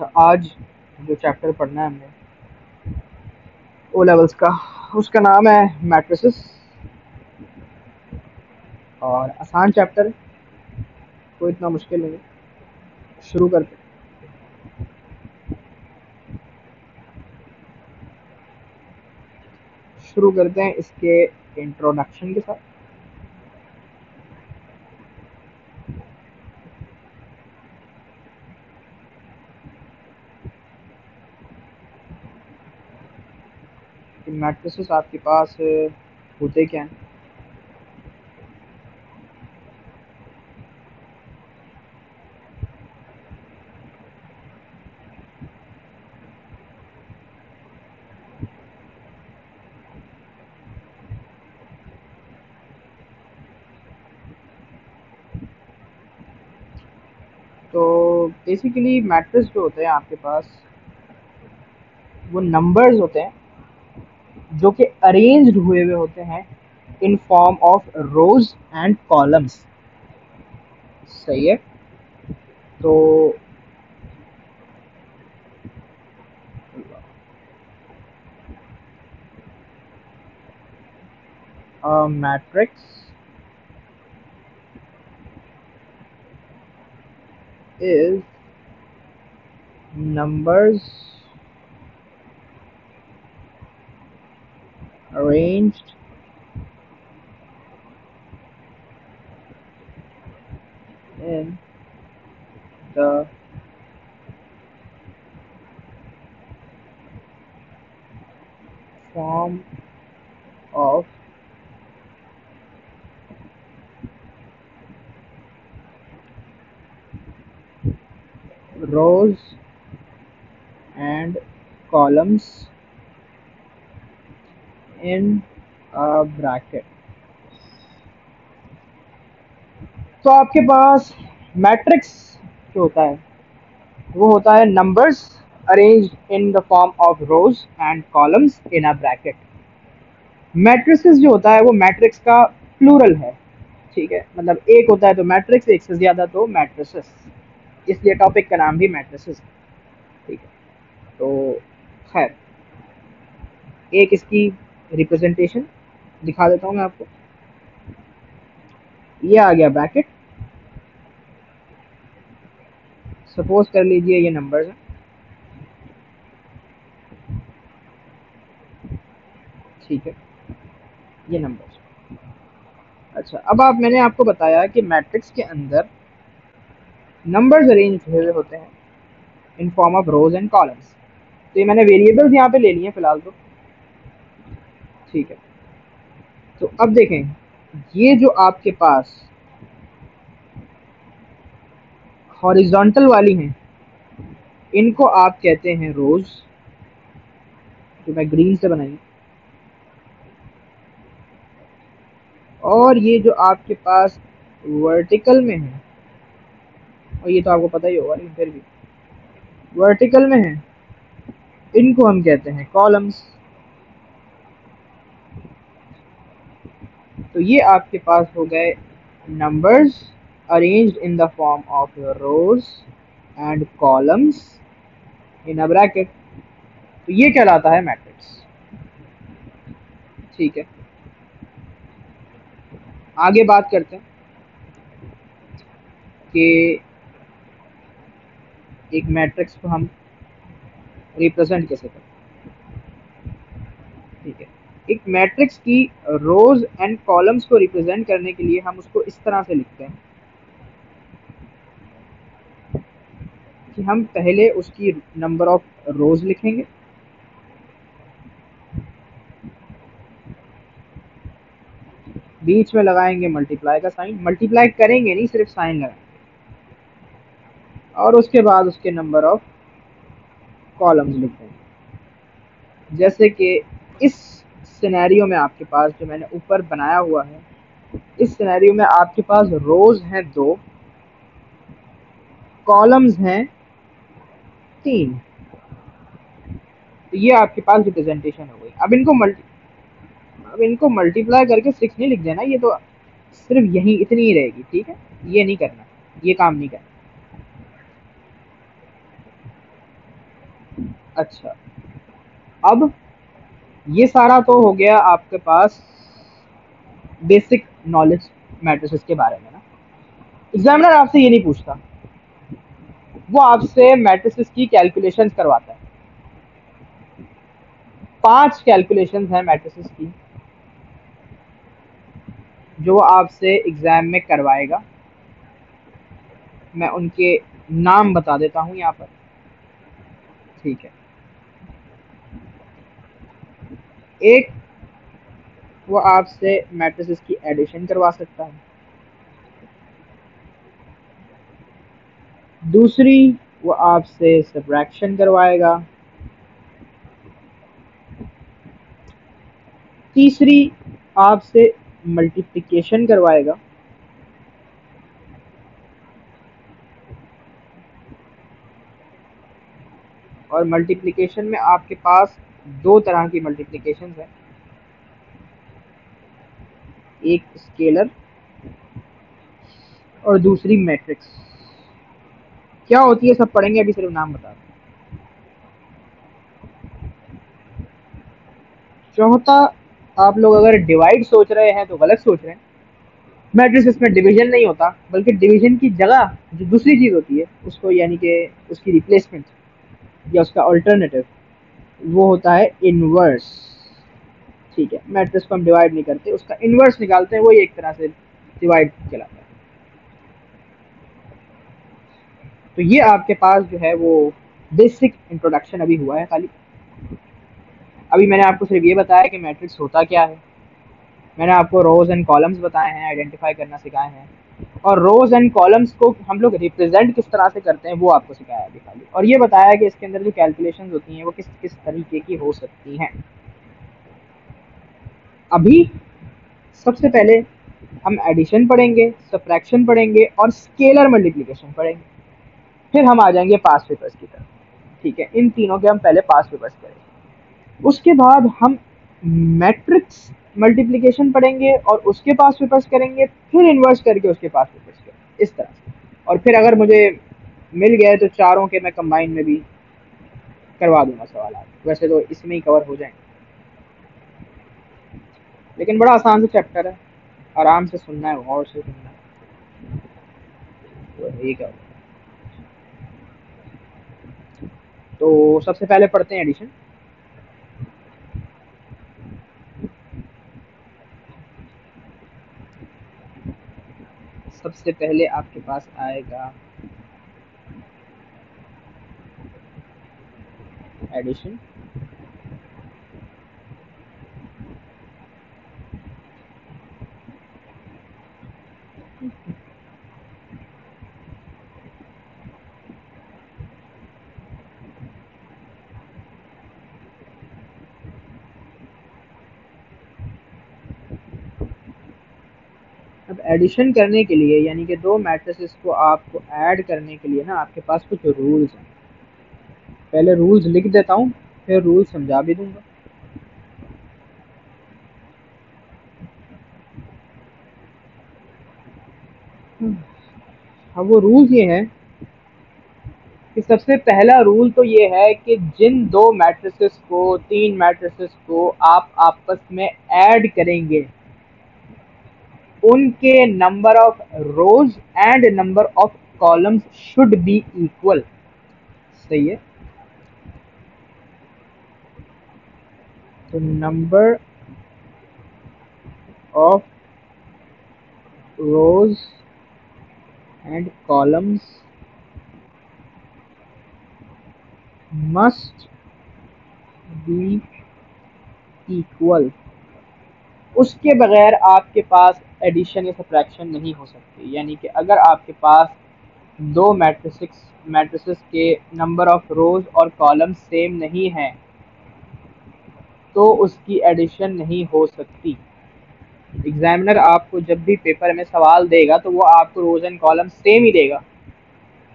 अच्छा, आज जो चैप्टर पढ़ना है हमने ओ लेवल्स का, उसका नाम है मैट्रिसेस। और आसान चैप्टर है, कोई इतना मुश्किल नहीं है। शुरू करते शुरू करते हैं इसके इंट्रोडक्शन के साथ। कि मैट्रिसेस आपके पास होते क्या हैं। तो बेसिकली मैट्रिक्स जो होते हैं आपके पास, वो नंबर्स होते हैं जो कि अरेंज्ड हुए हुए होते हैं in form of rose and columns. सही है। तो matrix is numbers arranged in the form of rows and columns in a bracket। तो आपके पास मैट्रिक्स जो होता है वो होता है numbers arranged in the form of rose and columns in a bracket. Matrices जो होता है वो मैट्रिक्स का प्लूरल है। ठीक है, मतलब एक होता है तो मैट्रिक्स, एक से ज्यादा तो मैट्रिसेस, इसलिए टॉपिक का नाम भी मैट्रिसेस है। ठीक है, तो खैर एक इसकी रिप्रेजेंटेशन दिखा देता हूँ मैं आपको। ये आ गया ब्रैकेट। सपोज कर लीजिए ये नंबर्स हैं। ठीक है, ये नंबर्स। अच्छा, अब आप मैंने आपको बताया कि मैट्रिक्स के अंदर नंबर्स अरेंज हुए हुए होते हैं in form of rose and columns. तो ये मैंने वेरिएबल्स यहाँ पे ले लिए फिलहाल तो। ठीक है, तो अब देखें, ये जो आपके पास हॉरिजॉन्टल वाली हैं इनको आप कहते हैं रोज, जो मैं ग्रीन से बनाई। और ये जो आपके पास वर्टिकल में है, और ये तो आपको पता ही होगा लेकिन फिर भी वर्टिकल में है, इनको हम कहते हैं कॉलम्स। तो ये आपके पास हो गए numbers arranged in the form of rose and columns in a bracket. तो ये कहलाता है मैट्रिक्स। ठीक है, आगे बात करते हैं कि एक मैट्रिक्स को हम रिप्रेजेंट कैसे करते हैं। ठीक है, एक मैट्रिक्स की रोज एंड कॉलम्स को रिप्रेजेंट करने के लिए हम उसको इस तरह से लिखते हैं कि हम पहले उसकी नंबर ऑफ रोज लिखेंगे, बीच में लगाएंगे मल्टीप्लाई का साइन, मल्टीप्लाई करेंगे नहीं, सिर्फ साइन लगाएंगे, और उसके बाद उसके नंबर ऑफ कॉलम्स लिख देंगे। जैसे कि इस सिनेरियो में आपके पास जो मैंने ऊपर बनाया हुआ है, इस सिनेरियो में आपके पास रोज हैं 2, कॉलम्स हैं 3। तो ये आपके पास रिप्रेजेंटेशन हो गई। अब इनको मल्टीप्लाई करके 6 नहीं लिख देना, ये तो सिर्फ यही इतनी ही रहेगी। ठीक है, ये नहीं करना, ये काम नहीं करना। अच्छा, अब ये सारा तो हो गया आपके पास बेसिक नॉलेज मैट्रिसेस के बारे में ना। एग्जामिनर आपसे ये नहीं पूछता, वो आपसे मैट्रिसेस की कैलकुलेशंस करवाता है। 5 कैलकुलेशंस हैं मैट्रिसेस की जो वो आपसे एग्जाम में करवाएगा। मैं उनके नाम बता देता हूँ यहाँ पर, ठीक है। एक, वो आपसे मैट्रिसेस की एडिशन करवा सकता है। दूसरी, वो आपसे सब्ट्रैक्शन करवाएगा। तीसरी, आपसे मल्टीप्लिकेशन करवाएगा। और मल्टीप्लिकेशन में आपके पास दो तरह की मल्टीप्लिकेशन है, एक स्केलर और दूसरी मैट्रिक्स। क्या होती है सब पढ़ेंगे, अभी सिर्फ नाम बता रहा हूँ। चौथा, आप लोग अगर डिवाइड सोच रहे हैं तो गलत सोच रहे हैं। मैट्रिक्स में डिवीजन नहीं होता, बल्कि डिवीजन की जगह जो दूसरी चीज होती है उसको, यानी कि उसकी रिप्लेसमेंट या उसका अल्टरनेटिव, वो होता है इनवर्स। ठीक है, मैट्रिक्स को हम डिवाइड नहीं करते, उसका इनवर्स निकालते हैं, वही एक तरह से डिवाइड कहलाता है। तो ये आपके पास जो है वो बेसिक इंट्रोडक्शन अभी हुआ है खाली। अभी मैंने आपको सिर्फ ये बताया कि मैट्रिक्स होता क्या है। मैंने आपको रोज एंड कॉलम्स बताए हैं, आइडेंटिफाई करना सिखाए हैं, और रोज एंड कॉलम्स को हम लोग रिप्रेजेंट किस तरह से करते हैं वो आपको सिखाया अभी खाली। और ये बताया कि इसके अंदर जो कैलकुलेशंस होती हैं वो किस किस तरीके की हो सकती हैं। अभी सबसे पहले हम एडिशन पढ़ेंगे, सब्ट्रैक्शन पढ़ेंगे और स्केलर मल्टीप्लिकेशन पढ़ेंगे। फिर हम आ जाएंगे पास्ट पेपर्स की तरफ। ठीक है, इन तीनों के हम पहले पास्ट पेपर्स करेंगे। उसके बाद हम मैट्रिक्स मल्टीप्लिकेशन पढ़ेंगे और उसके पास पेपर्स करेंगे, फिर इन्वर्स करके उसके पास पेपर्स करेंगे, इस तरह से। और फिर अगर मुझे मिल गए तो चारों के मैं कंबाइन में भी करवा दूंगा सवाल। वैसे तो इसमें ही कवर हो जाएंगे, लेकिन बड़ा आसान सा चैप्टर है, आराम से सुनना है, गौर से सुनना है, तो ठीक है। तो सबसे पहले पढ़ते हैं एडिशन। सबसे पहले आपके पास आएगा एडिशन। अब एडिशन करने के लिए, यानी कि दो मैट्रिसेस को आपको ऐड करने के लिए ना, आपके पास कुछ रूल्स हैं। पहले रूल्स लिख देता हूँ, फिर रूल्स समझा भी दूंगा। अब वो रूल्स ये हैं कि सबसे पहला रूल तो ये है कि जिन दो मैट्रिसेस को, तीन मैट्रिसेस को आप आपस में ऐड करेंगे, उनके number of rose and number of columns should be equal. सही है, तो number of rose and columns must be equal. उसके बगैर आपके पास एडिशन या सब्ट्रैक्शन नहीं हो सकती। यानी कि अगर आपके पास दो मैट्रिसेस के नंबर ऑफ रोज और कॉलम सेम नहीं है तो उसकी एडिशन नहीं हो सकती। एग्जामिनर आपको जब भी पेपर में सवाल देगा तो वो आपको रोज एंड कॉलम सेम ही देगा,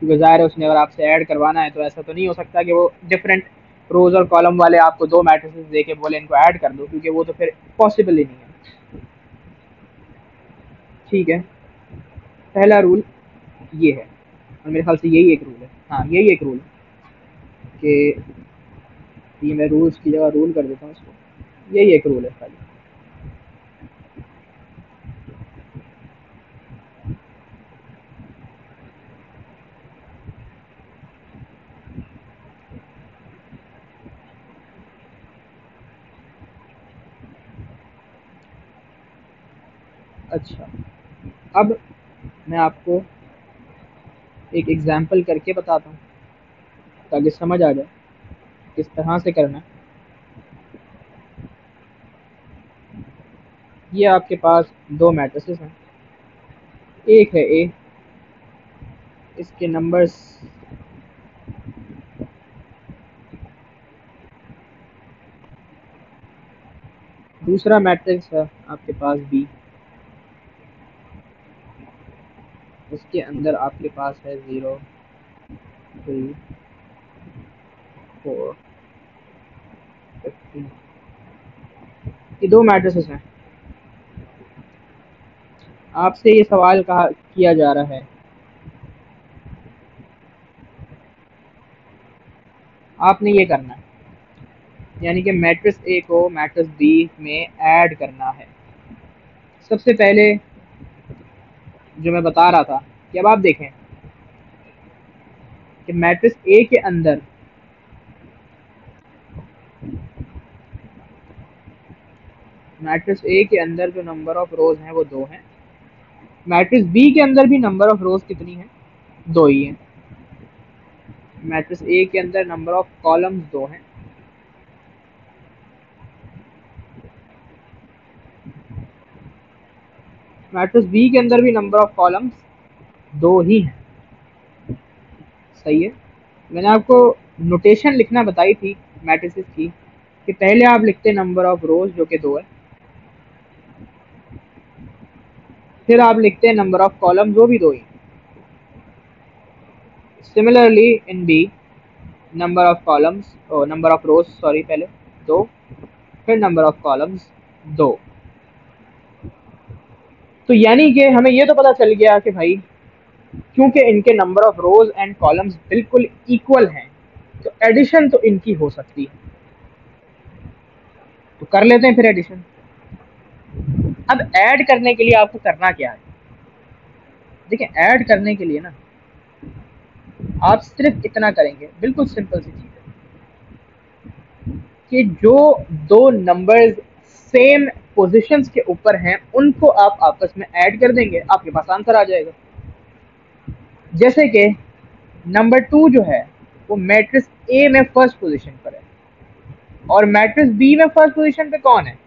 क्योंकि ज़ाहिर है उसने अगर आपसे ऐड करवाना है तो ऐसा तो नहीं हो सकता कि वो डिफरेंट रोज और कॉलम वाले आपको दो मैट्रिसेस दे के बोले इनको ऐड कर दो, क्योंकि वो तो फिर पॉसिबल ही नहीं है। ठीक है, पहला रूल ये है, और मेरे ख्याल से यही एक रूल है, हाँ यही एक रूल है कि ये मैं रूल्स की जगह रूल कर देता हूँ इसको, यही एक रूल है खाली। अच्छा, अब मैं आपको एक एग्जांपल करके बताता हूँ ताकि समझ आ जाए किस तरह से करना है। ये आपके पास दो मैट्रिसेस हैं, एक है ए, इसके नंबर्स दूसरा मैट्रिक्स है आपके पास बी, इसके अंदर आपके पास है 0 3 4 15। ये दो मैट्रिसेस हैं। आपसे ये सवाल कहा किया जा रहा है, आपने ये करना है, यानी कि मैट्रिक्स ए को मैट्रिक्स बी में ऐड करना है। सबसे पहले जो मैं बता रहा था कि अब आप देखें कि मैट्रिक्स ए के अंदर जो नंबर ऑफ रोज हैं वो दो हैं। मैट्रिक्स बी के अंदर भी नंबर ऑफ रोज कितनी है? दो ही है। मैट्रिक्स ए के अंदर नंबर ऑफ कॉलम्स दो हैं। मैट्रिक्स बी के अंदर भी नंबर ऑफ कॉलम्स दो ही हैं। सही है। मैंने आपको नोटेशन लिखना बताई थी मैट्रिसेस की कि पहले आप लिखते नंबर ऑफ रोज जो कि दो है, फिर आप लिखते हैं नंबर ऑफ कॉलम जो भी दो ही। Similarly in B number of columns और नंबर ऑफ रोज सॉरी पहले दो, फिर नंबर ऑफ कॉलम्स दो। तो यानी कि हमें ये तो पता चल गया कि भाई क्योंकि इनके number of rose and columns बिल्कुल इक्वल हैं तो एडिशन तो इनकी हो सकती है। तो कर लेते हैं फिर एडिशन। अब ऐड करने के लिए आपको करना क्या है? देखिए, ऐड करने के लिए ना आप सिर्फ इतना करेंगे, बिल्कुल सिंपल सी चीज है कि जो दो नंबर्स सेम पोजीशंस के ऊपर हैं उनको आप आपस में ऐड कर देंगे, आपके पास आंसर आ जाएगा। जैसे कि नंबर 2 जो है वो मैट्रिक्स ए में फर्स्ट पोजीशन पर है और मैट्रिक्स बी में फर्स्ट पोजीशन पे कौन है?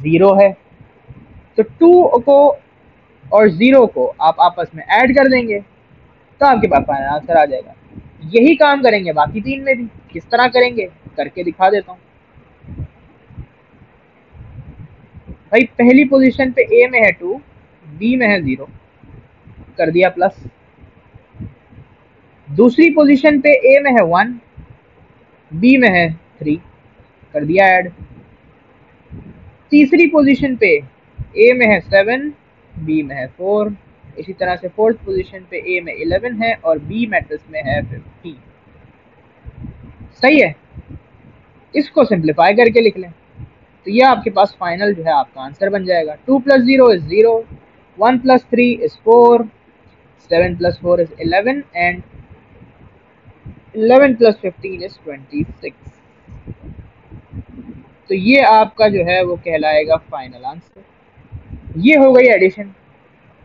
0 है। तो 2 को और 0 को आप आपस में ऐड कर देंगे तो आपके पास फाइनल आंसर आ जाएगा। यही काम करेंगे बाकी तीन में भी। किस तरह करेंगे करके दिखा देता हूँ। भाई पहली पोजीशन पे ए में है 2, बी में है 0, कर दिया प्लस। दूसरी पोजीशन पे ए में है 1, बी में है 3, कर दिया ऐड। तीसरी पोजीशन पे ए में है 7, बी में है 4, इसी तरह से फोर्थ पोजीशन पे ए में 11 है और बी मैट्रिक्स में है 15। सही है। इसको सिंप्लीफाई करके लिख लें तो ये आपके पास फाइनल जो है आपका आंसर बन जाएगा। 2 + 0 is 0, 1 + 3 is 4, 7 + 4 is 11 and 11 + 15 is 26। तो ये आपका जो है वो कहलाएगा फाइनल आंसर। ये हो गई एडिशन,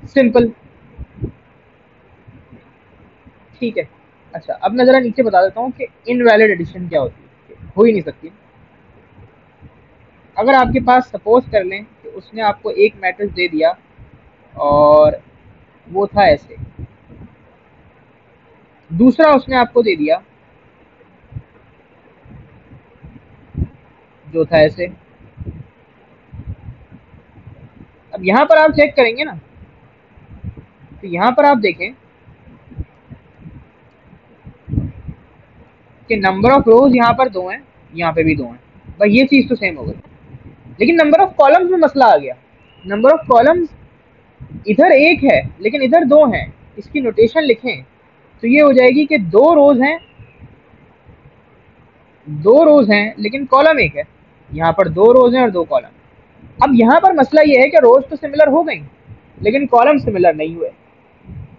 सिंपल। ठीक है। अच्छा, अब मैं जरा नीचे बता देता हूँ कि इनवैलिड एडिशन क्या होती है, हो ही नहीं सकती। अगर आपके पास सपोज कर लें कि उसने आपको एक मैट्रिक्स दे दिया और वो था ऐसे, दूसरा उसने आपको दे दिया जो था ऐसे। अब यहाँ पर आप चेक करेंगे ना तो यहाँ पर आप देखें कि नंबर ऑफ रोज यहाँ पर दो हैं, यहाँ पे भी दो हैं, भाई ये चीज तो सेम हो गई। लेकिन नंबर ऑफ कॉलम्स में मसला आ गया। नंबर ऑफ कॉलम्स इधर एक है लेकिन इधर दो हैं। इसकी नोटेशन लिखें तो ये हो जाएगी कि दो रोज हैं दो रोज हैं लेकिन कॉलम एक है, यहाँ पर दो रोज हैं और दो कॉलम। अब यहाँ पर मसला ये है कि रोज तो सिमिलर हो गई लेकिन कॉलम सिमिलर नहीं हुए,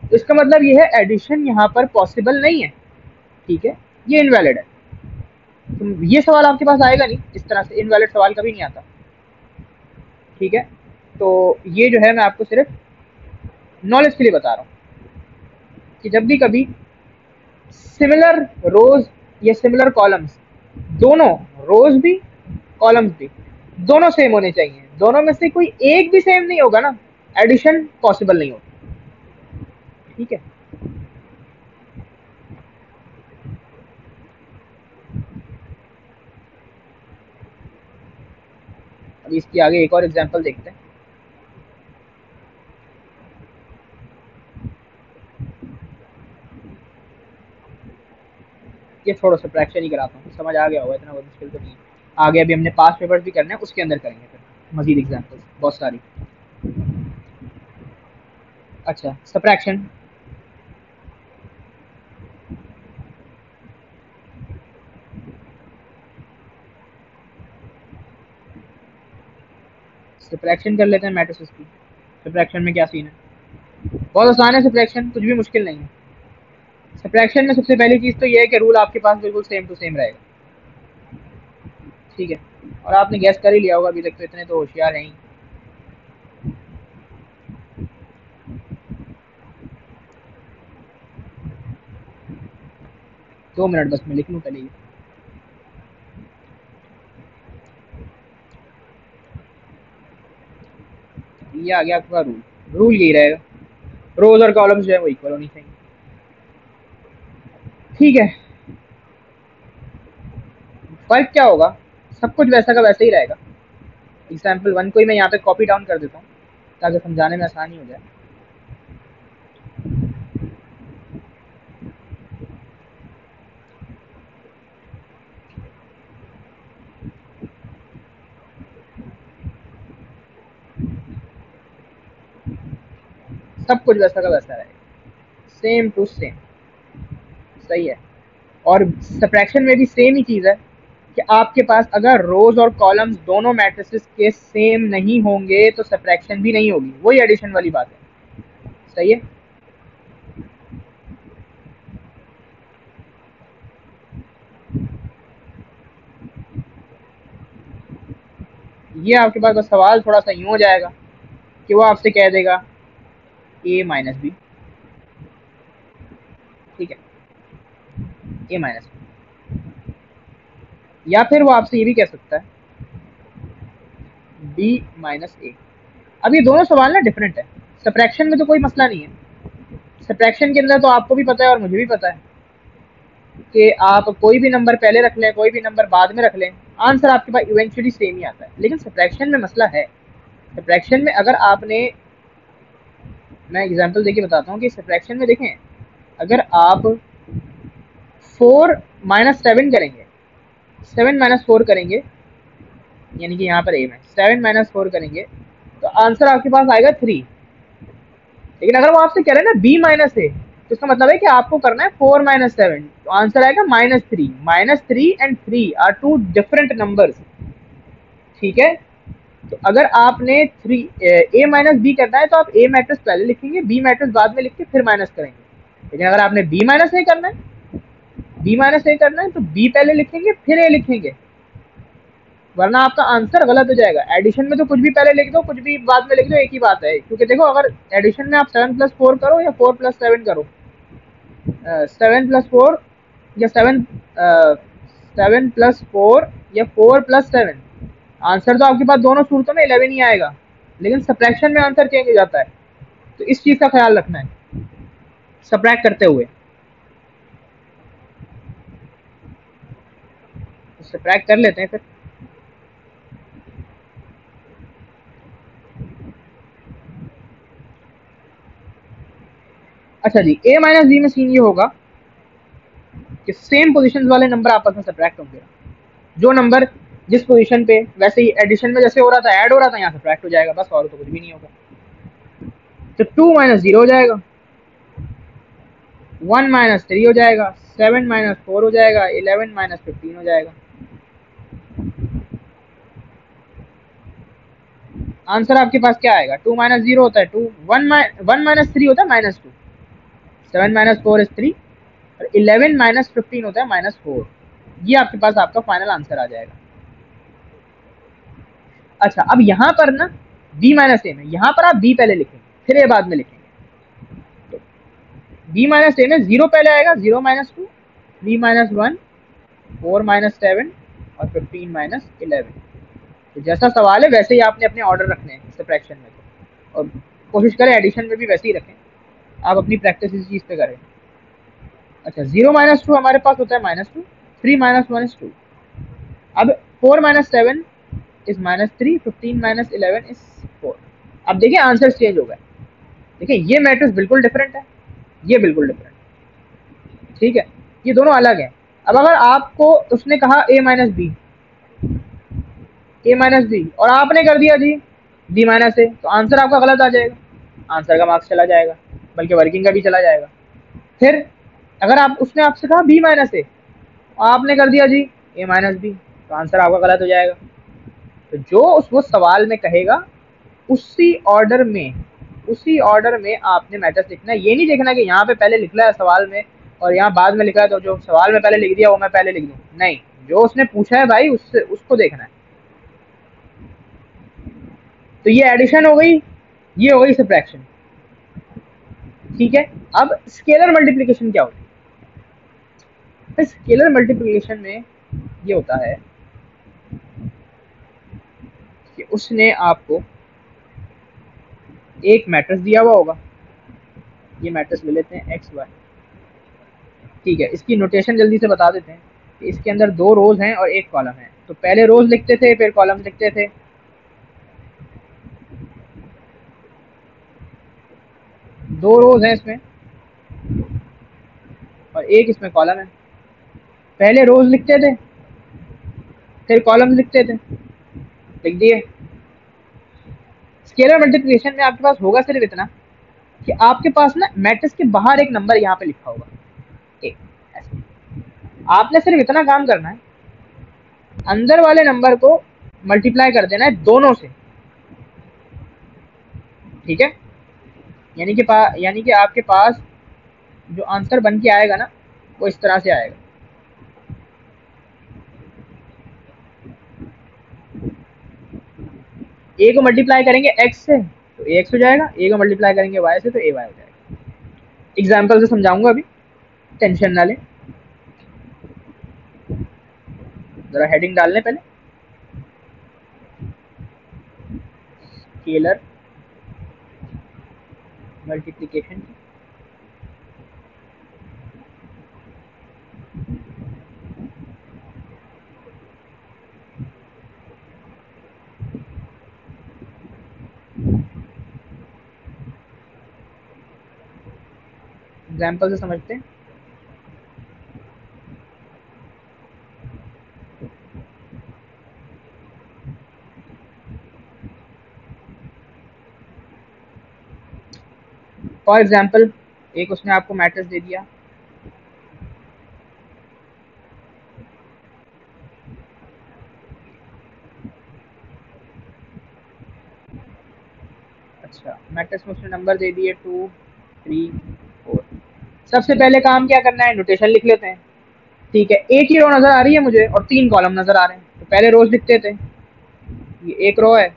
तो इसका मतलब ये है एडिशन यहाँ पर पॉसिबल नहीं है। ठीक है, ये इनवैलिड है। तो ये सवाल आपके पास आएगा नहीं, इस तरह से इनवैलिड सवाल कभी नहीं आता। ठीक है, तो ये जो है मैं आपको सिर्फ नॉलेज के लिए बता रहा हूँ कि जब भी कभी सिमिलर रोज या सिमिलर कॉलम्स, दोनों रोज भी कॉलम्स भी दोनों सेम होने चाहिए, दोनों में से कोई एक भी सेम नहीं होगा ना, एडिशन पॉसिबल नहीं होगा। ठीक है, अब इसकी आगे एक और एग्जांपल देखते हैं। ये थोड़ा सा फ्रैक्शन ही कराता हूँ, समझ आ गया होगा, इतना कोई मुश्किल तो नहीं है। आगे अभी हमने पास्ट पेपर्स भी करने हैं, उसके अंदर करेंगे फिर मजीद एग्जांपल्स बहुत सारी। अच्छा, सब्ट्रैक्शन। सब्ट्रैक्शन कर लेते हैं मैट्रिसेस की। सब्ट्रैक्शन में क्या सीन है, बहुत आसान है सब्ट्रैक्शन, कुछ भी मुश्किल नहीं है। सब्ट्रैक्शन में सबसे पहली चीज़ तो ये है कि रूल आपके पास बिल्कुल सेम टू सेम रहेगा। ठीक है, और आपने गैस कर ही लिया होगा अभी तक, तो इतने तो होशियार हैं ही। 2 मिनट बस मैं लिख लूँ पहले ये आ गया आपका रूल। रूल यही रहेगा, रोज और कॉलम्स जो है वो इक्वल होनी चाहिए। ठीक है, फर्क क्या होगा, सब कुछ वैसा का वैसा ही रहेगा। एग्जाम्पल 1 को ही मैं यहाँ पे कॉपी डाउन कर देता हूँ ताकि समझाने में आसानी हो जाए। सब कुछ वैसा का वैसा रहेगा, सेम टू सेम। सही है, और सब्ट्रैक्शन में भी सेम ही चीज़ है कि आपके पास अगर रोज और कॉलम्स दोनों मैट्रिसेस के सेम नहीं होंगे तो सब्ट्रैक्शन भी नहीं होगी, वही एडिशन वाली बात है। सही है, ये आपके पास बस सवाल थोड़ा सा यूं हो जाएगा कि वो आपसे कह देगा ए माइनस बी। ठीक है, ए माइनस बी, या फिर वो आपसे ये भी कह सकता है बी माइनस ए। अब ये दोनों सवाल ना डिफरेंट है। सब्ट्रैक्शन में तो कोई मसला नहीं है, सब्ट्रैक्शन के अंदर तो आपको भी पता है और मुझे भी पता है कि आप कोई भी नंबर पहले रख लें कोई भी नंबर बाद में रख लें, आंसर आपके पास इवेंचुअली सेम ही आता है। लेकिन सब्ट्रैक्शन में मसला है। सब्ट्रैक्शन में अगर आपने, मैं एग्जांपल देके बताता हूँ कि सब्ट्रैक्शन में देखें, अगर आप 4 - 7 करेंगे, 7 - 4 करेंगे, यानी कि यहाँ पर ए में 7 - 4 करेंगे तो आंसर आपके पास आएगा 3। लेकिन अगर वो आपसे कह रहे हैं ना बी माइनस ए, तो इसका मतलब है कि आपको करना है 4 - 7, तो आंसर आएगा -3। -3 and 3 are two different numbers. ठीक है, तो अगर आपने थ्री ए माइनस बी करना है तो आप ए मैट्रिक्स पहले लिखेंगे, बी मैट्रिक्स बाद में लिख के फिर माइनस करेंगे। लेकिन अगर आपने बी माइनस ए करना है, बी माइनस ए करना है तो बी पहले लिखेंगे फिर ए लिखेंगे, वरना आपका आंसर गलत हो जाएगा। एडिशन में तो कुछ भी पहले लिख दो कुछ भी बाद में लिख दो, एक ही बात है। क्योंकि देखो, अगर एडिशन में आप 7 + 4 करो या 4 + 7 करो, 7 + 4 या 7 + 4 या 4 + 7, आंसर तो आपके पास दोनों सूरतों में 11 ही आएगा। लेकिन सब्ट्रैक्शन में आंसर चेंज हो जाता है, तो इस चीज का ख्याल रखना है सब्ट्रैक्ट करते हुए। तो सब्ट्रैक्ट कर लेते हैं फिर। अच्छा जी, a माइनस बी में सीन ये होगा कि सेम पोजीशंस वाले नंबर आपस में सब्ट्रैक्ट होंगे। जो नंबर जिस पोजीशन पे, वैसे ही एडिशन में जैसे हो रहा था ऐड हो रहा था, यहाँ सब्ट्रैक्ट हो जाएगा बस, और तो कुछ भी नहीं होगा। तो 2 - 0 हो जाएगा, 1 माइनस 3 हो जाएगा, 7 माइनस 4 हो जाएगा, 11 माइनस 15 हो जाएगा। आंसर आपके पास क्या आएगा? 2 माइनस 0 होता है 2, 1 माइनस 3 होता है -2, 7 माइनस 4 इज 3, और 11 माइनस 15 होता है -4। ये आपके पास आपका फाइनल आंसर आ जाएगा। अच्छा, अब यहाँ पर ना b माइनस ए में, यहाँ पर आप b पहले लिखेंगे, फिर a बाद में लिखेंगे। तो b माइनस ए में 0 पहले आएगा, 0 माइनस 2, 3 माइनस 1, 4 माइनस 7 और 15 माइनस 11। तो जैसा सवाल है वैसे ही आपने अपने ऑर्डर रखने हैं सब्ट्रैक्शन में, और कोशिश करें एडिशन में भी वैसे ही रखें। आप अपनी प्रैक्टिस इस चीज़ पे करें। अच्छा, 0 माइनस 2 हमारे पास होता है -2, 3 माइनस 1 इज 2। अब 4 माइनस 7 इज -3, 15 माइनस 11 इज 4। अब देखिए आंसर चेंज हो गए। देखिए ये मैट्रिक्स बिल्कुल डिफरेंट है, ये बिल्कुल डिफरेंट, ठीक है, ये दोनों अलग है। अब अगर आपको उसने कहा ए माइनस बी और आपने कर दिया जी बी माइनस ए, तो आंसर आपका गलत आ जाएगा, आंसर का मार्क्स चला जाएगा, बल्कि वर्किंग का भी चला जाएगा। फिर अगर आप उसने आपसे कहा बी माइनस ए, आपने कर दिया जी ए माइनस बी, तो आंसर आपका गलत हो जाएगा। तो जो वो सवाल में कहेगा उसी ऑर्डर में आपने मैट्रिक्स लिखना है। ये नहीं देखना कि यहाँ पे पहले लिखना है सवाल में और यहाँ बाद में लिखा है, तो जो सवाल में पहले लिख दिया वो मैं पहले लिख दूँ, नहीं, जो उसने पूछा है भाई उससे उसको देखना है। तो ये एडिशन हो गई, ये हो गई सब्ट्रैक्शन, ठीक है। अब स्केलर मल्टीप्लिकेशन क्या होता है? स्केलर मल्टीप्लिकेशन में ये होता है कि उसने आपको एक मैट्रिक्स दिया हुआ होगा, ये मैट्रिक्स ले लेते हैं x y, ठीक है। इसकी नोटेशन जल्दी से बता देते हैं कि इसके अंदर 2 रोज हैं और 1 कॉलम है। तो पहले रोज लिखते थे फिर कॉलम लिखते थे, 2 रोज हैं इसमें और 1 इसमें कॉलम है। पहले रोज लिखते थे फिर कॉलम लिखते थे, लिख दिए। स्केलर मल्टीप्लिकेशन में आपके पास होगा सिर्फ इतना कि आपके पास ना मैट्रिक्स के बाहर एक नंबर यहाँ पे लिखा होगा, एक ऐसे। आपने सिर्फ इतना काम करना है, अंदर वाले नंबर को मल्टीप्लाई कर देना है दोनों से, ठीक है। यानी कि आपके पास जो आंसर बन के आएगा ना वो इस तरह से आएगा। ए को मल्टीप्लाई करेंगे x से तो ए एक्स हो जाएगा, ए को मल्टीप्लाई करेंगे y से तो ए वाई हो जाएगा। एग्जाम्पल से समझाऊंगा, अभी टेंशन ना ले, जरा हेडिंग डालने पहले, स्केलर मल्टीप्लिकेशन की। एग्जाम्पल से समझते हैं। फॉर एग्जाम्पल एक उसने आपको मैट्रिक्स दे दिया, अच्छा मैट्रिक्स में उसने नंबर दे दिए 2 3 4। सबसे पहले काम क्या करना है, नोटेशन लिख लेते हैं, ठीक है। एक ही रो नजर आ रही है मुझे और 3 कॉलम नजर आ रहे हैं, तो पहले रोज लिखते थे, ये एक रो है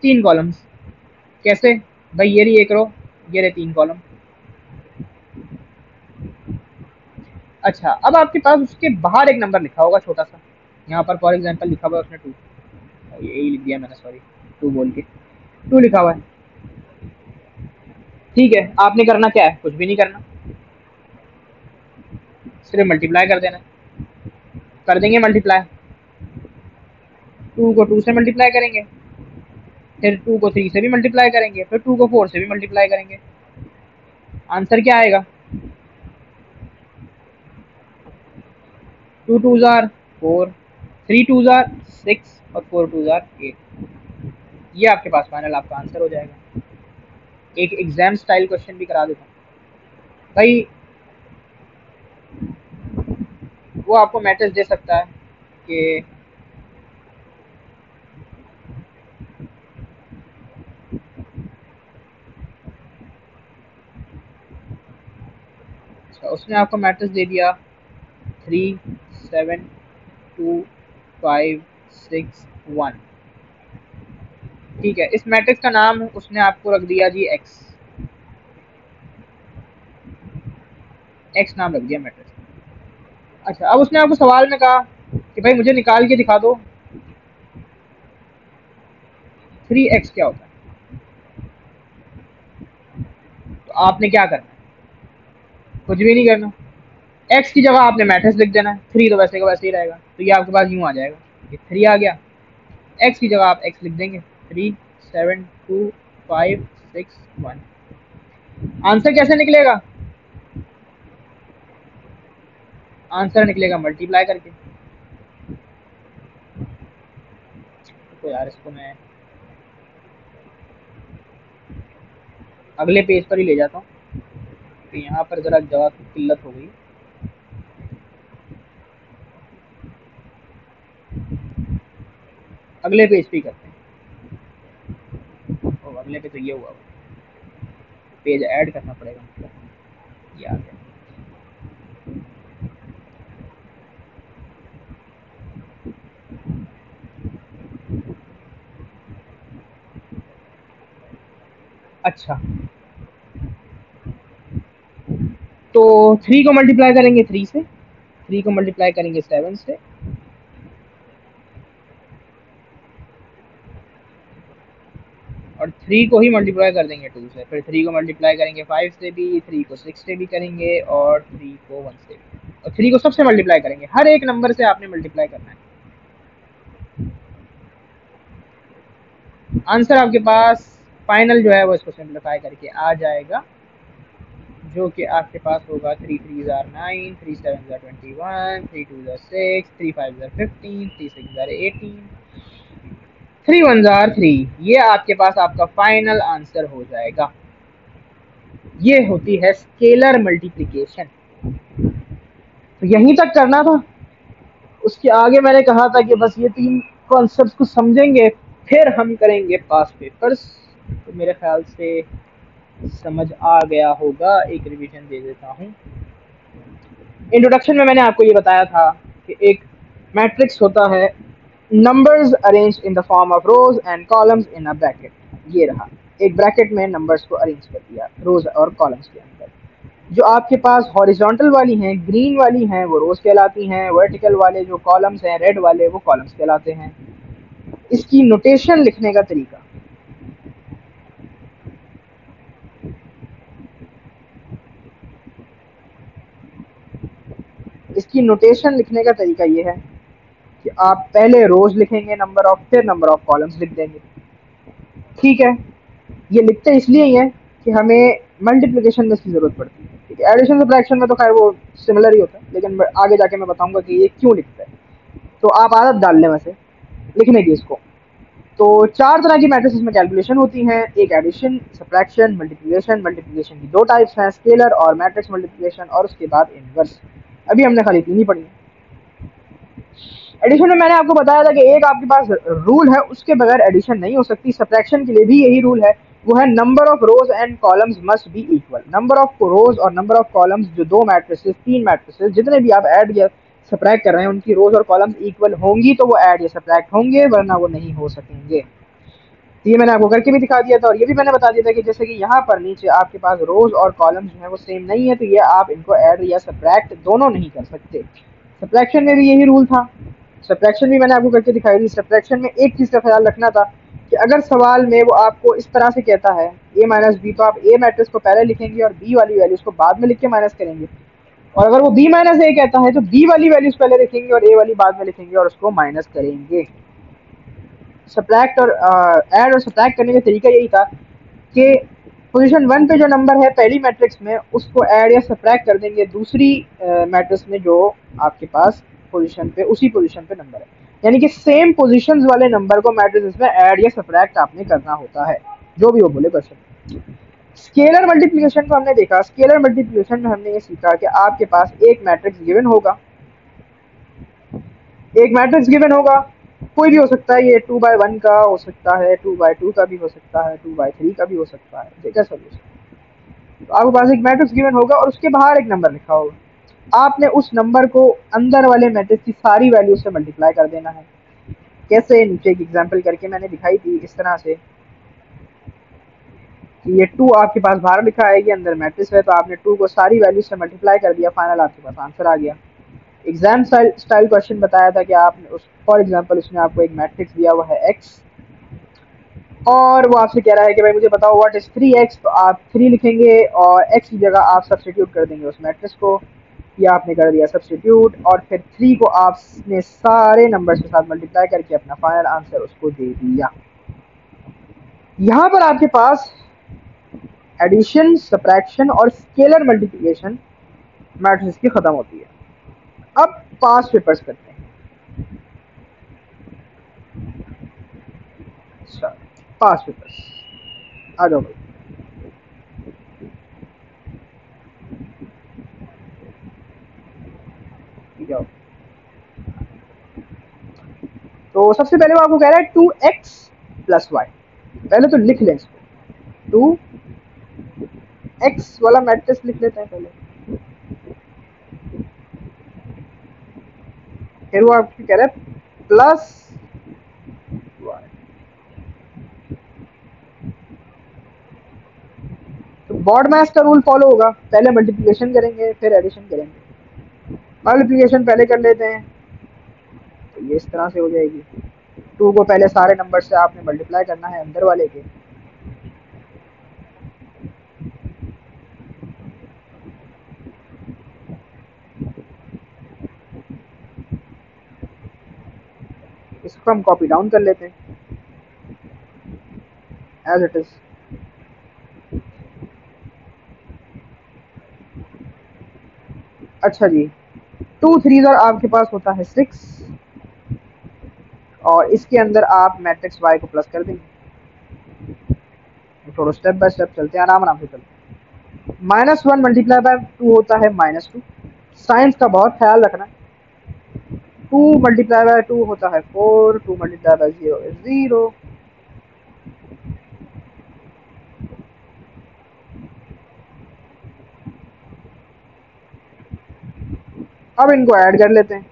3 कॉलम्स, कैसे भाई, ये रही एक रो, ये रहे 3 कॉलम। अच्छा, अब आपके पास उसके बाहर एक नंबर लिखा होगा छोटा सा, यहाँ पर फॉर एग्जांपल लिखा हुआ है उसने 2, यही लिख दिया मैंने, सॉरी 2 बोल के 2 लिखा हुआ है, ठीक है। आपने करना क्या है, कुछ भी नहीं करना, सिर्फ मल्टीप्लाई कर देना, कर देंगे मल्टीप्लाई, 2 को 2 से मल्टीप्लाई करेंगे, फिर 2 को 3 से भी मल्टीप्लाई करेंगे, फिर 2 को 4 से भी मल्टीप्लाई करेंगे। आंसर क्या आएगा, 2 2 जार 4, 3 2 जार 6 और 4 2 जार 8। ये आपके पास फाइनल आपका आंसर हो जाएगा। एक एग्जाम स्टाइल क्वेश्चन भी करा देता हूँ भाई, वो आपको मैट्रिक्स दे सकता है कि अच्छा, उसने आपको मैट्रिक्स दे दिया 3 7 2 5 6 1। ठीक है, इस मैट्रिक्स का नाम उसने आपको रख दिया जी एक्स। एक्स नाम रख दिया मैट्रिक्स। अच्छा, अब उसने आपको सवाल में कहा कि भाई मुझे निकाल के दिखा दो 3x क्या होता है। तो आपने क्या करना है, कुछ भी नहीं करना। x की जगह आपने मैट्रिक्स लिख देना है, 3 तो वैसे का वैसे ही रहेगा, तो ये आपके पास यूं आ जाएगा, ये 3 आ गया। x की जगह आप x लिख देंगे, 3 7 2 5 6 1। आंसर कैसे निकलेगा, आंसर निकलेगा मल्टीप्लाई करके। तो यार इसको मैं अगले पेज पर ही ले जाता हूँ, तो यहाँ पर जरा जगह की किल्लत हो गई। अगले पेज पे ही करते हैं। तो अगले पे तो ये हुआ, पेज ऐड करना पड़ेगा, मतलब ये आ गया। अच्छा, तो 3 को मल्टीप्लाई करेंगे 3 से, 3 को मल्टीप्लाई करेंगे 7 से, और 3 को ही मल्टीप्लाई कर देंगे 2 से, फिर 3 को मल्टीप्लाई करेंगे 5 से भी, 3 को 6 से भी करेंगे, और 3 को 1 से भी, और 3 को सबसे मल्टीप्लाई करेंगे। हर एक नंबर से आपने मल्टीप्लाई करना है। आंसर आपके पास फाइनल जो है वो इसको सिंप्लीफाई करके आ जाएगा, जो कि आपके पास होगा 3 3 jar 9, 3 7 jar 21, 3 2 jar 6, 3 5 jar 15, 3 6 jar 18, 3 1 jar 3। ये आपके पास आपका फाइनल आंसर हो जाएगा। ये होती है स्केलर मल्टीप्लिकेशन। तो यहीं तक करना था, उसके आगे मैंने कहा था कि बस ये 3 कॉन्सेप्ट्स को समझेंगे फिर हम करेंगे पास पेपर्स। तो मेरे ख्याल से समझ आ गया होगा, एक रिवीजन दे देता हूँ। इंट्रोडक्शन में मैंने आपको ये बताया था कि एक मैट्रिक्स होता है numbers arrange in the form of rose and columns in a bracket. ये रहा, एक ब्रैकेट में नंबर्स को अरेंज कर दिया रोज और कॉलम्स के अंदर। जो आपके पास हॉरिजॉन्टल वाली हैं, ग्रीन वाली हैं, वो रोज कहलाती हैं। वर्टिकल वाले जो कॉलम्स हैं, रेड वाले, वो कॉलम्स कहलाते हैं। इसकी नोटेशन लिखने का तरीका, इसकी नोटेशन लिखने का तरीका ये है कि आप पहले रोज लिखेंगे नंबर ऑफ, फिर नंबर ऑफ कॉलम्स लिख देंगे। ठीक है, ये लिखते इसलिए ही है कि हमें मल्टीप्लिकेशन में इसकी जरूरत पड़ती है। ठीक है, एडिशन सब्ट्रैक्शन में तो खैर वो सिमिलर ही होता है, लेकिन आगे जाके मैं बताऊंगा कि ये क्यों लिखता है। तो आप आदत डाल लें वैसे लिखने की इसको। तो 4 तरह की मैट्रिसेस में कैलकुलेशन होती हैं, एक एडिशन, सब्ट्रैक्शन, मल्टीप्लिकेशन। मल्टीप्लिकेशन की 2 टाइप्स हैं, स्केलर और मैट्रिक्स मल्टीप्लिकेशन, और उसके बाद इनवर्स। अभी हमने खाली 3 ही पढ़ी है। एडिशन में मैंने आपको बताया था कि एक आपके पास रूल है, उसके बगैर एडिशन नहीं हो सकती। सब्ट्रैक्शन के लिए भी यही रूल है, वो है number of rose and columns must be equal. Number of रोज और नंबर ऑफ कॉलम्स, जो 2 मैट्रिसेस 3 मैट्रिसेस जितने भी आप ऐड या सब्ट्रैक्ट कर रहे हैं, उनकी रोज और कॉलम्स इक्वल होंगी तो वो ऐड या सब्ट्रैक्ट होंगे, वरना वो नहीं हो सकेंगे। ये मैंने आपको करके भी दिखा दिया था, और ये भी मैंने बता दिया था कि जैसे कि यहाँ पर नीचे आपके पास रोज और कॉलम्स जो है वो सेम नहीं है, तो ये आप इनको ऐड या सब्ट्रैक्ट दोनों नहीं कर सकते। सब्ट्रैक्शन में भी यही रूल था, सब्ट्रैक्शन भी मैंने आपको करके दिखाई थी। सब्ट्रैक्शन में एक चीज़ का ख्याल रखना था कि अगर सवाल में वो आपको इस तरह से कहता है a माइनस बी, तो आप a मैट्रिक्स को पहले लिखेंगे और b वाली वैल्यूज को बाद में लिख के माइनस करेंगे। और अगर वो b माइनस a कहता है तो b वाली वैल्यूज पहले लिखेंगे और a वाली बाद में लिखेंगे और उसको माइनस करेंगे। सब्ट्रैक्ट और ऐड और सब्ट्रैक्ट करने का तरीका यही था कि पोजीशन 1 पे जो नंबर है पहली मैट्रिक्स में, उसको ऐड या सब्ट्रैक्ट कर देंगे दूसरी मैट्रिक्स में जो आपके पास पोजीशन पे, उसी पोजीशन पे नंबर है। यानी कि सेम पोजीशंस वाले नंबर को मैट्रिक्स में ऐड या सब्ट्रैक्ट आपने करना होता है, जो भी वो बोले क्वेश्चन। स्केलर मल्टीप्लिकेशन को हमने देखा, स्केलर मल्टीप्लिकेशन में हमने ये सीखा कि आपके पास एक मैट्रिक्स गिवन होगा, एक मैट्रिक्स गिवन होगा, कोई भी हो सकता है, ये 2/1 का हो सकता है, 2/2 का भी हो सकता है, 2/3 का भी हो सकता है, जैसा भी हो सकता है। तो आपके पास एक मैट्रिक्स गिवन होगा और उसके बाहर एक नंबर लिखा होगा, आपने उस नंबर को अंदर वाले मैट्रिक्स की सारी वैल्यू से मल्टीप्लाई कर देना है। कैसे, नीचे एक एग्जांपल करके मैंने दिखाई थी इस तरह से कि ये 2 आपके पास बाहर लिखा है, ये अंदर मैट्रिक्स है, तो आपने 2 को सारी वैल्यू से मल्टीप्लाई कर दिया, फाइनल आपके पास आंसर आ गया। एग्जाम स्टाइल क्वेश्चन बताया था कि आपने उस, फॉर एग्जांपल उसने आपको एक मैट्रिक्स दिया हुआ है x और वो आपसे कह रहा है कि भाई मुझे बताओ व्हाट इज 3x, तो आप 3 लिखेंगे और x की जगह आप सब्स्टिट्यूट कर देंगे उस मैट्रिक्स को, या आपने कर दिया सब्स्टिट्यूट और फिर 3 को आपने सारे नंबर्स के साथ मल्टीप्लाई करके अपना फाइनल आंसर उसको दे दिया। यहाँ पर आपके पास एडिशन, सब्ट्रैक्शन और स्केलर मल्टीप्लिकेशन मैट्रिक्स की खत्म होती है। अब पास पेपर्स करते हैं। अच्छा, पास पेपर्स आ जाओ भाई। ठीक है, तो सबसे पहले वो आपको कह रहा है 2x प्लस वाई, पहले तो लिख लें इसको, 2x वाला मैट्रिक्स लिख लेते हैं पहले, फिर वो आपको कह रहा है प्लस वाई। तो बॉड मैथ का रूल फॉलो होगा, पहले मल्टीप्लिकेशन करेंगे फिर एडिशन करेंगे। मल्टीप्लिकेशन पहले कर लेते हैं, तो ये इस तरह से हो जाएगी, 2 को पहले सारे नंबर से आपने मल्टीप्लाई करना है अंदर वाले के, इसको हम कॉपी डाउन कर लेते हैं एज इट इज। अच्छा जी, 2 3 आपके पास होता है 6 और इसके अंदर आप मैट्रिक्स y को प्लस कर देंगे। थोड़ा स्टेप बाय स्टेप चलते हैं, आराम आराम से चलते हैं। -1 मल्टीप्लाई बाय 2 होता है -2, साइंस का बहुत ख्याल रखना। 2 मल्टीप्लाई बाय 2 होता है 4, 2 मल्टीप्लाई बाय 0 इज 0। अब इनको ऐड कर लेते हैं,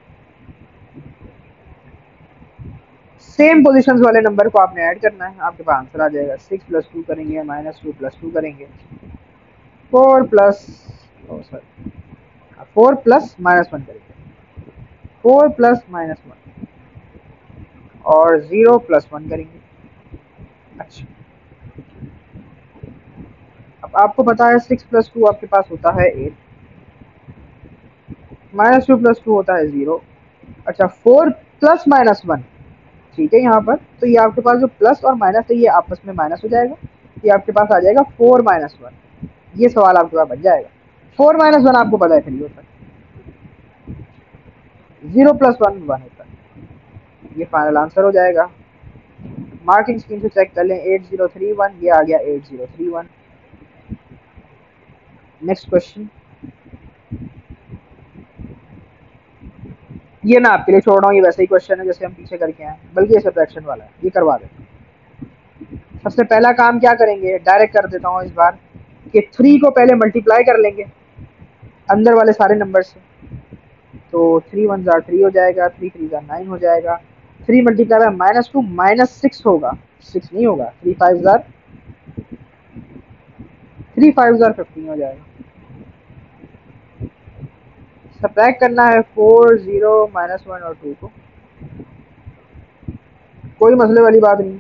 सेम पोजीशंस वाले नंबर को आपने ऐड करना है, आपके पास आंसर आ जाएगा। 6 प्लस 2 करेंगे, -2 प्लस 2 करेंगे, 4 प्लस, सॉरी 4 प्लस -1 करेंगे, 4 प्लस -1 और 0 प्लस 1 करेंगे। अच्छा, अब आपको पता है 6 प्लस 2 आपके पास होता है 8, -2 प्लस 2 होता है 0। अच्छा, 4 प्लस -1, ठीक है, यहाँ पर तो ये आपके पास जो प्लस और माइनस है ये आपस में माइनस हो जाएगा, ये आपके पास आ जाएगा 4 -1। ये सवाल आपके पास बन जाएगा। 4 -1 आपको पता है फिर ये होता है, 0 प्लस 1 1 होता है, ये फाइनल आंसर हो जाएगा। मार्किंग स्कीम से चेक कर लें, 8031, ये आ गया 8031। नेक्स्ट क्वेश्चन, ये मैं आपके लिए छोड़ रहा हूँ, ये वैसे ही क्वेश्चन है जैसे हम पीछे करके आए, बल्कि ये सब्ट्रैक्शन वाला है, ये करवा दें। सबसे पहला काम क्या करेंगे, डायरेक्ट कर देता हूँ इस बार कि 3 को पहले मल्टीप्लाई कर लेंगे अंदर वाले सारे नंबर से, तो 3 1 3 हो जाएगा, 3 3 9 हो जाएगा, 3 मल्टीप्लाई बाय -2 -6 होगा, 6 नहीं होगा, 3 5 15 हो जाएगा। सब्ट्रैक्ट करना है 4 0 -1 और 2 को, कोई मसले वाली बात नहीं,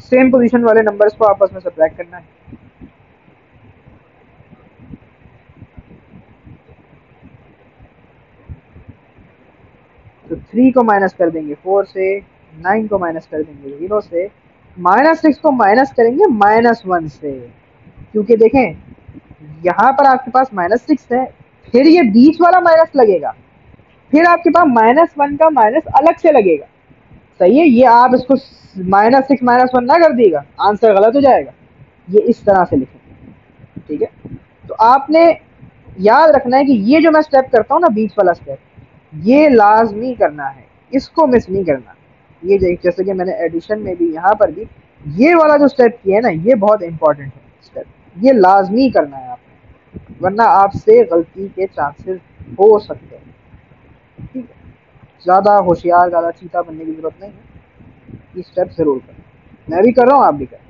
सेम पोजीशन वाले नंबर्स को आपस में सब्ट्रैक्ट करना है। तो 3 को माइनस कर देंगे 4 से, 9 को माइनस कर देंगे 0 से, -6 को माइनस करेंगे -1 से, क्योंकि देखें यहाँ पर आपके पास -6 है, फिर ये बीच वाला माइनस लगेगा, फिर आपके पास -1 का माइनस अलग से लगेगा, सही है। ये आप इसको -6 -1 ना कर दिएगा, आंसर गलत हो जाएगा। ये इस तरह से लिखेंगे, ठीक है। तो आपने याद रखना है कि ये जो मैं स्टेप करता हूँ ना, बीच वाला स्टेप, ये लाजमी करना है, इसको मिस नहीं करना। ये जैसे कि मैंने एडिशन में भी, यहाँ पर भी ये वाला जो स्टेप किया है ना, ये बहुत इंपॉर्टेंट है स्टेप, ये लाजमी करना है आपने, वरना आपसे गलती के चांसेस हो सकते हैं, ठीक है। ज़्यादा होशियार, ज़्यादा चीता बनने की जरूरत नहीं है, ये स्टेप जरूर करें। मैं भी कर रहा हूँ, आप भी करें।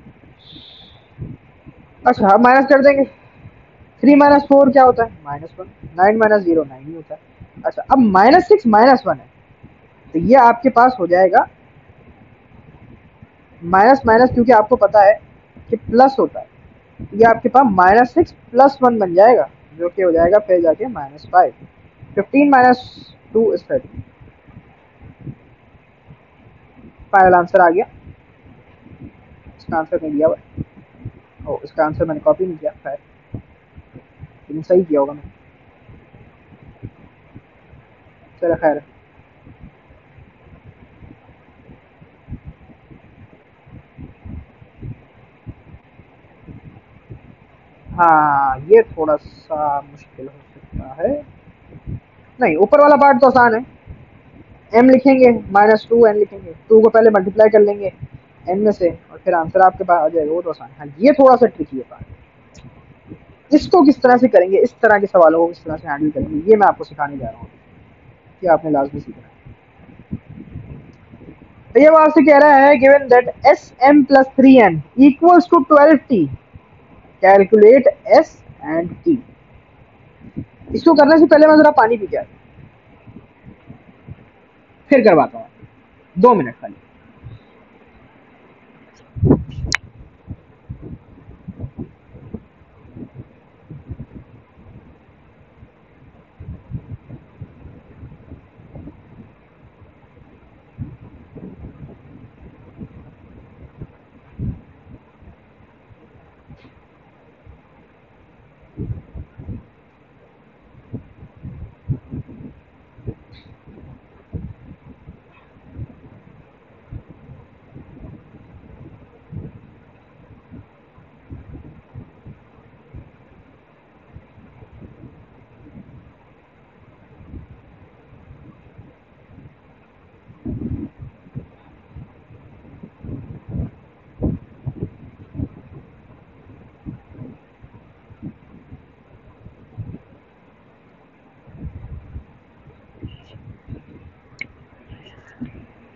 अच्छा, हम माइनस कर देंगे। 3 - 4 क्या होता है? -1। 9 - 0 9 ही होता है। अच्छा, अब -6 - 1 है, तो ये आपके पास हो जाएगा माइनस माइनस, क्योंकि आपको पता है कि प्लस होता है, ये आपके पास -6 + 1 बन जाएगा, जो कि हो जाएगा फिर जाके -5। 15 - 2 इज 30। फाइनल आंसर आ गया। इसका आंसर नहीं दिया हुआ, ओ इसका आंसर मैंने कॉपी नहीं किया, खैर लेकिन सही किया होगा मैंने, चलो खैर। हाँ, ये थोड़ा सा मुश्किल हो सकता है। नहीं, ऊपर वाला पार्ट तो आसान है। m लिखेंगे, -2 n लिखेंगे, 2 को पहले मल्टीप्लाई कर लेंगे n में से, और फिर आंसर आपके पास आ जाएगा, वो तो आसान है। हाँ, ये थोड़ा सा ट्रिकी है पार्ट, इसको किस तरह से करेंगे, इस तरह के सवालों को किस तरह से हैंडल करेंगे, ये मैं आपको सिखाने जा रहा हूँ, कि आपने लाजमी सीखना है। तो ये आपसे कह रहा है, given that sm + 3n = 12t, calculate s and t। इसको करने से पहले मैं जरा पानी पी के आता हूँ, फिर करवाता हूँ, 2 मिनट खाली।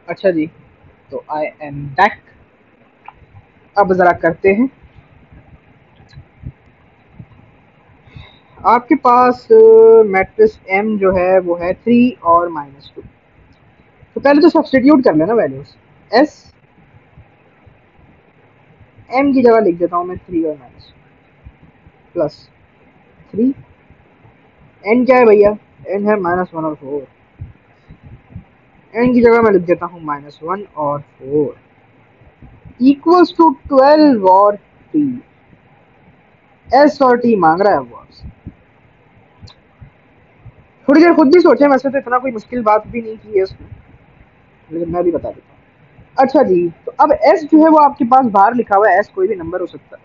अच्छा जी, तो आई एम बैक। अब जरा करते हैं। आपके पास मैट्रिक्स m जो है वो है 3 और -2। तो पहले तो सब्सटीट्यूट कर लेना वैल्यूज। s m की जगह लिख देता हूँ मैं 3 और प्लस 3। n क्या है भैया? n है -1 और 4। n की जगह मैं लिख देता हूँ -1 और 4, इक्वल्स टू 12 और t। s और t मांग रहा है वो आपसे। थोड़ी देर खुद भी सोचे, वैसे तो इतना कोई मुश्किल बात भी नहीं की है उसमें, लेकिन मैं भी बता देता हूँ। अच्छा जी, तो अब s जो है वो आपके पास बाहर लिखा हुआ है, s कोई भी नंबर हो सकता है,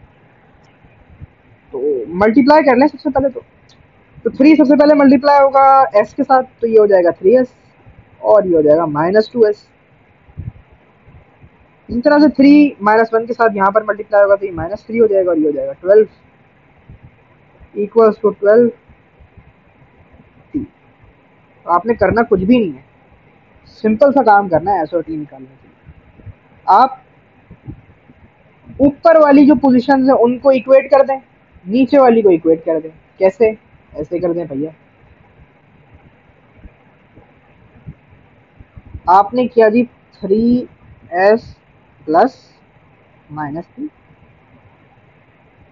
तो मल्टीप्लाई कर लें सबसे पहले तो 3 सबसे पहले मल्टीप्लाई होगा s के साथ, तो ये हो जाएगा 3s, और ये हो जाएगा -2s। इस तरह से 3 -1 के साथ यहाँ पर मल्टीप्लाई होगा, तो ये -3 हो जाएगा, और ये हो जाएगा 12, इक्वल्स टू 12 t। तो आपने करना कुछ भी नहीं है, सिंपल सा काम करना है एस और टी निकालने के लिए। आप ऊपर वाली जो पोजीशन है उनको इक्वेट कर दें, नीचे वाली को इक्वेट कर दें। कैसे? ऐसे कर दें भैया, आपने किया जी 3s प्लस -3,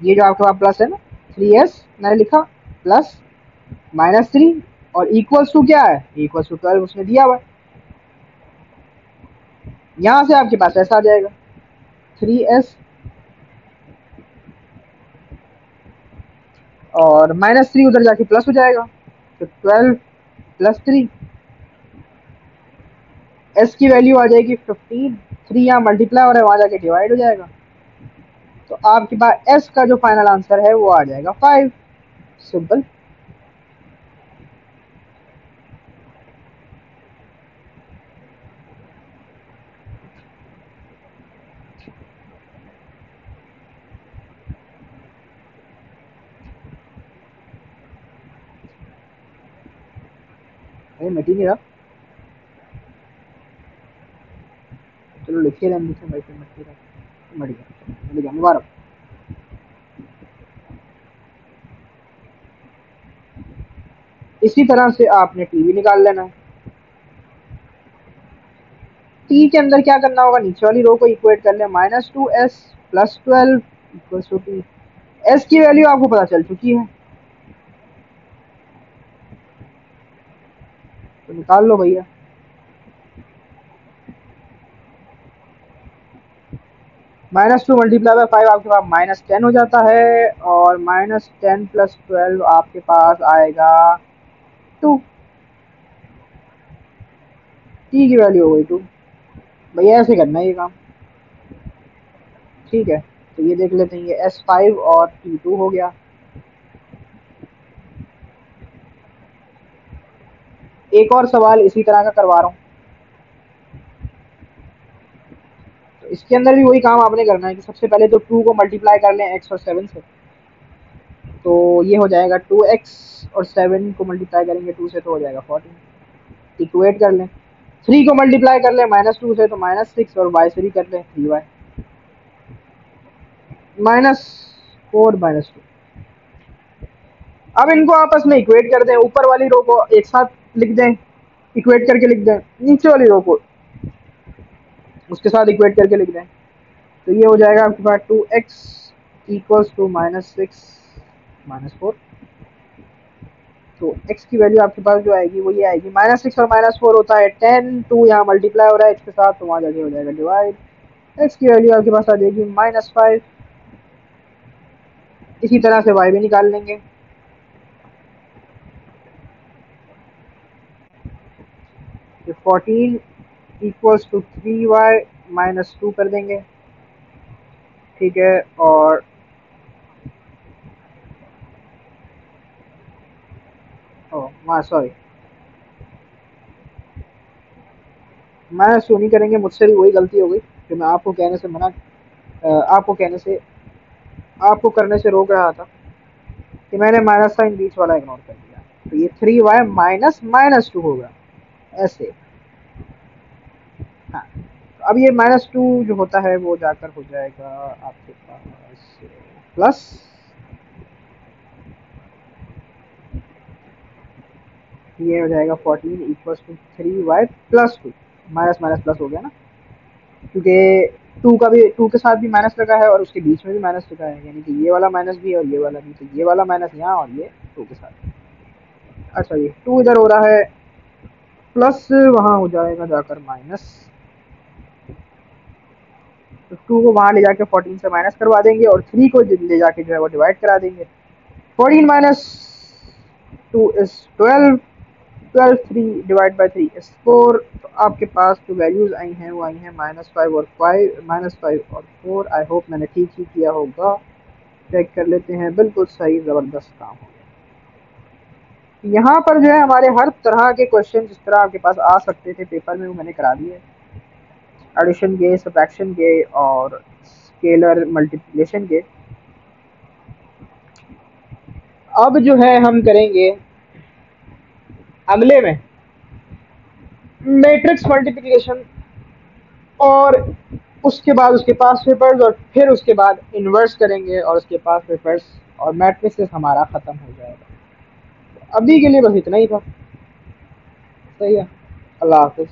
ये जो आपके पास प्लस है ना, 3s मैंने लिखा प्लस -3, और इक्वल्स टू क्या है? इक्वल्स टू 12 उसने दिया हुआ है। यहाँ से आपके पास ऐसा आ जाएगा 3s और -3 उधर जाके प्लस हो जाएगा, तो 12 + 3, s की वैल्यू आ जाएगी 15। 3 यहाँ मल्टीप्लाई हो रहा है, वहाँ जाके डिवाइड हो जाएगा, तो तो आपके पास एस का जो फाइनल आंसर है वो आ जाएगा 5। सिंपल। अरे मिट ही नहीं रहा। चलो लिखिए रहने दीजिए भाई, फिर मत ही रहा। मट गया मुबारक। इसी तरह से आपने टी भी निकाल लेना है। टी के अंदर क्या करना होगा, नीचे वाली रो को इक्वेट कर ले, -2s + 12 equals to T. S की वैल्यू आपको पता चल चुकी है, तो निकाल लो भैया। -2 मल्टीप्लाई बाय 5 आपके पास -10 हो जाता है, और -10 + 12 आपके पास आएगा 2। टी की वैल्यू हो गई 2। भैया ऐसे करना है ये काम, ठीक है। तो ये देख लेते हैं, ये S5 और T2 हो गया। एक और सवाल इसी तरह का करवा रहा हूँ। तो इसके अंदर भी वही काम आपने करना है कि सबसे पहले तो 2 को मल्टीप्लाई कर लें x और 7 से, तो ये हो जाएगा 2x, और 7 को मल्टीप्लाई करेंगे 2 से तो हो जाएगा 14। इक्वेट कर लें। 3 को मल्टीप्लाई कर लें -2 से तो -6, और y से भी कर लें 3y, -4 -2। अब इनको आपस में इक्वेट कर दें, ऊपर वाली रो को एक साथ लिख दें, इक्वेट करके लिख दें, नीचे वाली रो को उसके साथ इक्वेट करके लिख दें। तो ये हो जाएगा आपके पास 2x इक्वल्स टू -6 -4। तो x की वैल्यू आपके पास जो आएगी वो ये आएगी, -6 और -4 होता है 10, 2 यहाँ मल्टीप्लाई हो रहा है x के साथ, तो वहाँ जाके हो जाएगा डिवाइड। x की वैल्यू आपके पास आ जाएगी -5। इसी तरह से y भी निकाल लेंगे। तो 14 इक्वल्स टू 3y -2 कर देंगे, ठीक है। और सॉरी, -2 नहीं करेंगे, मुझसे भी वही गलती हो गई कि मैं आपको कहने से मना आपको कहने से आपको करने से रोक रहा था, कि मैंने माइनस साइन बीच वाला इग्नोर कर दिया। तो ये 3y -2 होगा ऐसे। हाँ, तो अब ये -2 जो होता है वो जाकर हो जाएगा आपके पास प्लस, ये हो जाएगा 14 equals to 3y + 2। Minus minus plus हो गया ना, क्योंकि 2 का भी, 2 के साथ भी माइनस लगा है और उसके बीच में भी माइनस लगा है, यानी कि ये वाला माइनस भी और ये वाला भी, तो ये वाला माइनस यहाँ और ये 2 के साथ। अच्छा, ये 2 इधर हो रहा है, प्लस वहाँ हो जाएगा जाकर माइनस। तो 2 को वहाँ ले जाके 14 से माइनस करवा देंगे, और 3 को ले जाके जो है वो डिवाइड करा देंगे। 14 - 2 इज 12, 12 3 डिवाइड बाई 3 इज 4। तो आपके पास जो वैल्यूज आई हैं वो आई हैं -5 और 5, -5 और 4। आई होप मैंने ठीक ही किया होगा। चेक कर लेते हैं, बिल्कुल सही, ज़बरदस्त काम हो गया। यहाँ पर जो है हमारे हर तरह के क्वेश्चन जिस तरह आपके पास आ सकते थे पेपर में वो मैंने करा दिए, एडिशन के, सब्ट्रैक्शन के और स्केलर मल्टीप्लिकेशन के। अब जो है हम करेंगे अगले में मैट्रिक्स मल्टीप्लिकेशन, और उसके बाद उसके पास पेपर्स, और फिर उसके बाद इन्वर्स करेंगे और उसके पास पेपर्स, और मैट्रिक्स हमारा ख़त्म हो जाएगा। अभी के लिए बस इतना ही था। सही है, अल्लाह हाफिज़।